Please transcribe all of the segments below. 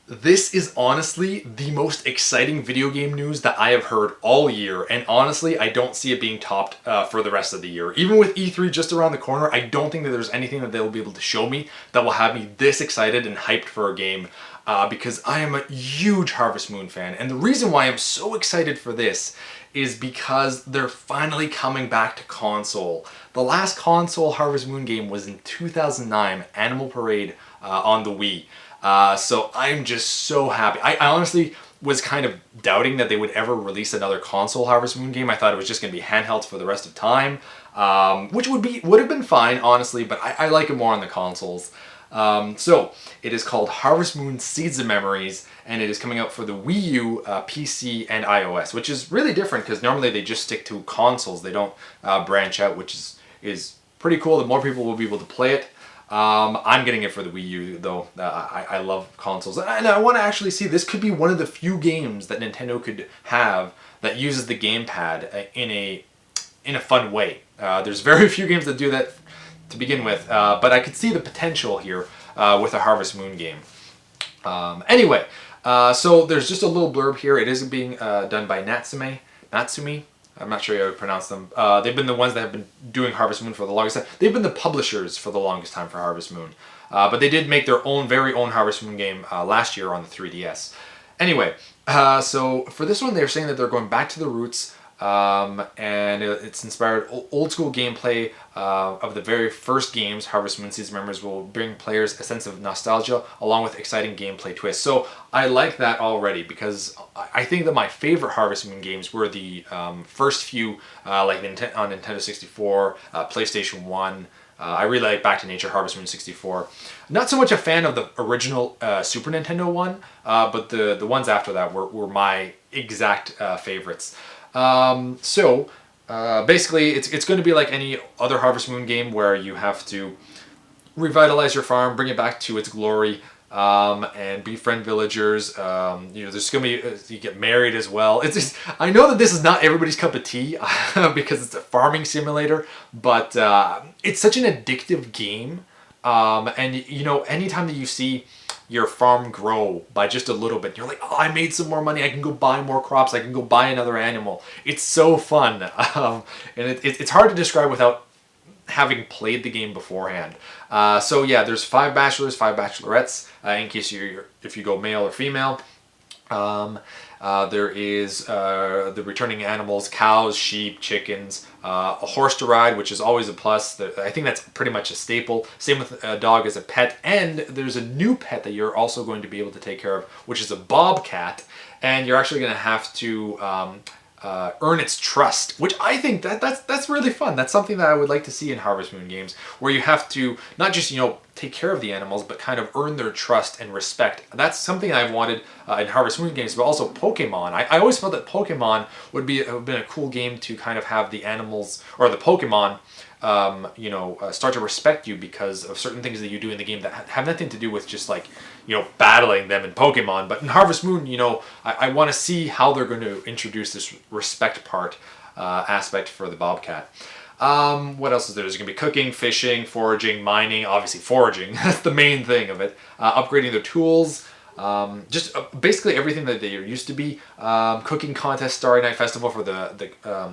This is honestly the most exciting video game news that I have heard all year, and honestly, I don't see it being topped for the rest of the year. Even with E3 just around the corner, I don't think that there's anything that they'll be able to show me that will have me this excited and hyped for a game, because I am a huge Harvest Moon fan. And the reason why I'm so excited for this is because they're finally coming back to console. The last console Harvest Moon game was in 2009, Animal Parade on the Wii. So I'm just so happy. I honestly was kind of doubting that they would ever release another console Harvest Moon game. I thought it was just going to be handhelds for the rest of time, which would have been fine, honestly, but I like it more on the consoles. So it is called Harvest Moon Seeds of Memories, and it is coming out for the Wii U, PC, and iOS, which is really different because normally they just stick to consoles. They don't branch out, which is pretty cool. The more people will be able to play it. I'm getting it for the Wii U though. I love consoles, and I want to actually see, this could be one of the few games that Nintendo could have that uses the gamepad in a fun way. There's very few games that do that to begin with, but I could see the potential here with a Harvest Moon game. Anyway, so there's just a little blurb here. It is being done by Natsumi. I'm not sure how to pronounce them. They've been the ones that have been doing Harvest Moon for the longest time. They've been the publishers for the longest time for Harvest Moon. But they did make their very own Harvest Moon game last year on the 3DS. Anyway, so for this one, they're saying that they're going back to the roots, and it's inspired old school gameplay of the very first games. Harvest Moon Seeds Memories will bring players a sense of nostalgia along with exciting gameplay twists. So I like that already, because I think that my favorite Harvest Moon games were the first few, like on Nintendo 64, PlayStation 1. I really like Back to Nature, Harvest Moon 64. Not so much a fan of the original Super Nintendo one, but the ones after that were my exact favorites. So basically, it's going to be like any other Harvest Moon game where you have to revitalize your farm, bring it back to its glory, and befriend villagers. There's going to be, you get married as well. It's just, I know that this is not everybody's cup of tea because it's a farming simulator, but it's such an addictive game. And anytime that you see your farm grow by just a little bit, you're like, oh, I made some more money, I can go buy more crops, I can go buy another animal. It's so fun. And it's hard to describe without having played the game beforehand. So yeah, there's 5 bachelors, 5 bachelorettes, in case if you go male or female. There is the returning animals: cows, sheep, chickens, a horse to ride, which is always a plus. I think that's pretty much a staple. Same with a dog as a pet. And there's a new pet that you're also going to be able to take care of, which is a bobcat. And you're actually going to have to earn its trust, which I think that's really fun. That's something that I would like to see in Harvest Moon games, where you have to not just take care of the animals, but kind of earn their trust and respect. That's something I've wanted in Harvest Moon games, but also Pokemon. I always felt that Pokemon would have been a cool game to kind of have the animals or the Pokemon start to respect you because of certain things that you do in the game that have nothing to do with just like, battling them in Pokemon. But in Harvest Moon, I want to see how they're going to introduce this respect aspect for the Bobcat. What else is there? There's going to be cooking, fishing, foraging, mining, obviously foraging. That's the main thing of it. Upgrading their tools. Just basically everything that they used to be. Cooking contest, Starry Night Festival for the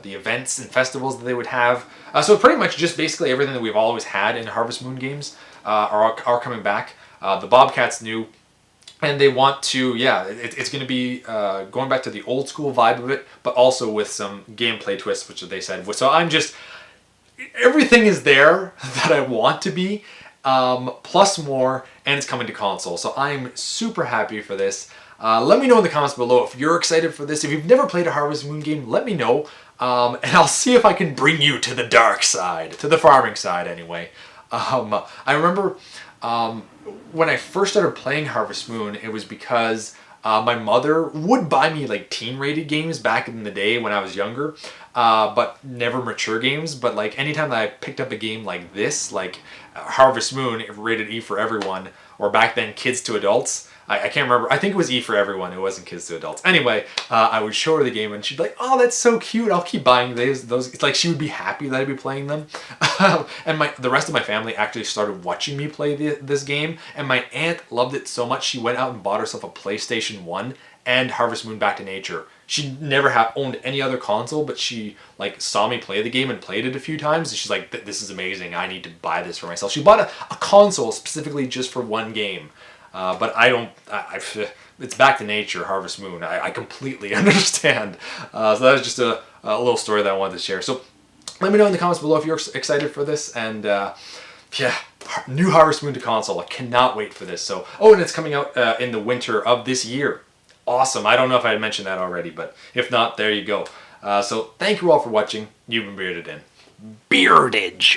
events and festivals that they would have. So pretty much just basically everything that we've always had in Harvest Moon games are coming back. The Bobcat's new. And they want to, it's going to be going back to the old school vibe of it, but also with some gameplay twists, which they said. So everything is there that I want to be, plus more, and it's coming to console. So I'm super happy for this. Let me know in the comments below if you're excited for this. If you've never played a Harvest Moon game, let me know, and I'll see if I can bring you to the dark side, to the farming side anyway. I remember when I first started playing Harvest Moon, it was because my mother would buy me like teen-rated games back in the day when I was younger, but never mature games. But like anytime that I picked up a game like this, like Harvest Moon, rated E for everyone, or back then kids to adults, I can't remember. I think it was E for everyone. It wasn't kids to adults. Anyway, I would show her the game and she'd be like, "Oh, that's so cute. I'll keep buying those." It's like she would be happy that I'd be playing them. And the rest of my family actually started watching me play this game. And my aunt loved it so much she went out and bought herself a PlayStation 1 and Harvest Moon Back to Nature. She never owned any other console, but she like saw me play the game and played it a few times. And she's like, "This is amazing. I need to buy this for myself." She bought a console specifically just for one game. But I don't. It's Back to Nature, Harvest Moon. I completely understand. So that was just a little story that I wanted to share. So let me know in the comments below if you're excited for this. And yeah, new Harvest Moon to console. I cannot wait for this. So and it's coming out in the winter of this year. Awesome. I don't know if I had mentioned that already, but if not, there you go. So thank you all for watching. You've been bearded in. Beardage.